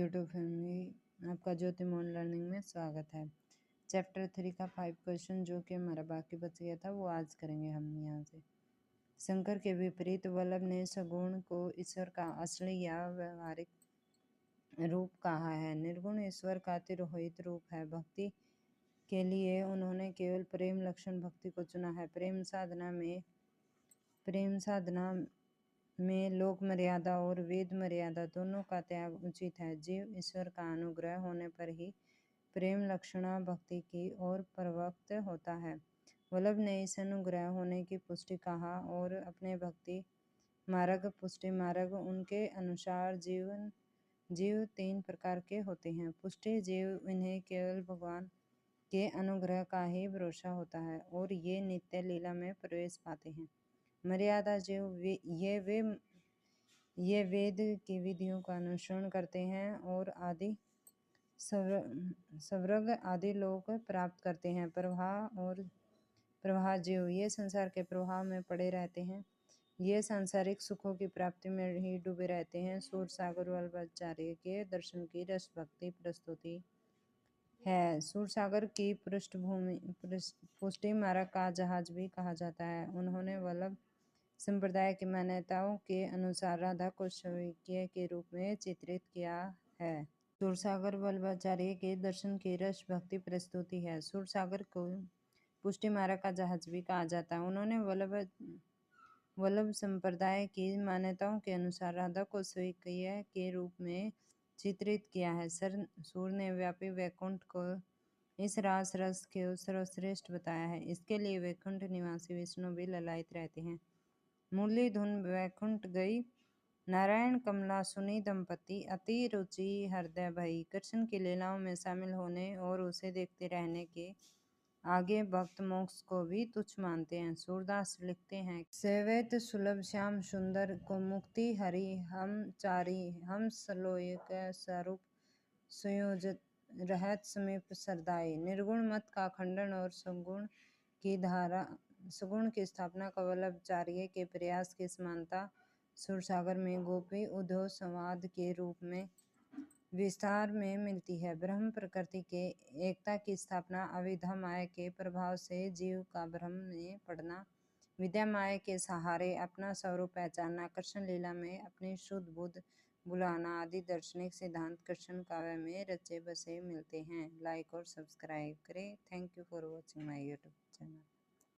YouTube family, आपका ज्योतिर्मय learning में स्वागत है। चैप्टर 3 का 5 क्वेश्चन जो कि हमारा बाकी बच गया था वो आज करेंगे हम यहाँ से। शंकर के विपरीत वल्लभ ने सगुण को ईश्वर का असली या व्यवहारिक रूप कहा है। निर्गुण ईश्वर का तिरोहित रूप है। भक्ति के लिए उन्होंने केवल प्रेम लक्षण भक्ति को चुना है। प्रेम साधना में लोक मर्यादा और वेद मर्यादा दोनों का त्याग उचित है। जीव ईश्वर का अनुग्रह होने पर ही प्रेम लक्षणा भक्ति की ओर प्रवृत्त होता है। वल्लभ ने इस अनुग्रह होने की पुष्टि कहा और अपने भक्ति मार्ग पुष्टि मार्ग उनके अनुसार जीव 3 प्रकार के होते हैं। पुष्टि जीव इन्हें केवल भगवान के अनुग्रह का ही भरोसा होता है और ये नित्य लीला में प्रवेश पाते हैं। मर्यादा जीव ये वेद की विधियों का अनुसरण करते हैं और आदि स्वर्ग आदि लोक प्राप्त करते हैं। प्रवाह जीव ये संसार के प्रभाव में पड़े रहते हैं। ये सांसारिक सुखों की प्राप्ति में ही डूबे रहते हैं। सूरसागर वल्लभाचार्य के दर्शन की रस भक्ति प्रस्तुति है। सूरसागर की पुष्टि मार्ग का जहाज भी कहा जाता है। उन्होंने वल्लभ संप्रदाय की मान्यताओं के अनुसार राधा को शौकिया के रूप में चित्रित किया है। सूरसागर वल्लभाचार्य के दर्शन की रस भक्ति प्रस्तुति है। सूरसागर को पुष्टि मार्ग का जहाज भी कहा जाता है। उन्होंने वल्लभ संप्रदाय की मान्यताओं के अनुसार राधा को शौकिया के रूप में चित्रित किया है। सूर ने व्यापी वैकुंठ को इस रस को सर्वश्रेष्ठ बताया है। इसके लिए वैकुंठ निवासी विष्णु भी ललायित रहते हैं। मुरली धुन वैकुंठ गई, नारायण कमला सुनी दंपति, अति रुचि हृदय भई। कृष्ण की लीलाओं में शामिल होने और उसे देखते रहने के आगे भक्त मोक्ष को भी तुच्छ मानते हैं। सूरदास लिखते हैं, सेवैत सुलभ श्याम सुंदर को मुक्ति हरि हम चारी हम सलोक स्वरूप संयोजित रहत समीप सरदाई। निर्गुण मत का खंडन और सगुण की स्थापना का वल्लभाचार्य के प्रयास की समानता सूरसागर में गोपी उद्धव संवाद के रूप में विस्तार में मिलती है। ब्रह्म प्रकृति के एकता की स्थापना, अविद्या माया के प्रभाव से जीव का भ्रम में पड़ना, विद्या माया के सहारे अपना स्वरूप पहचानना, कृष्ण लीला में अपनी शुद्ध बुद्ध बुलाना आदि दार्शनिक सिद्धांत कृष्ण काव्य में रचे बसे मिलते हैं। लाइक और सब्सक्राइब करें। Thank you for watching my YouTube channel.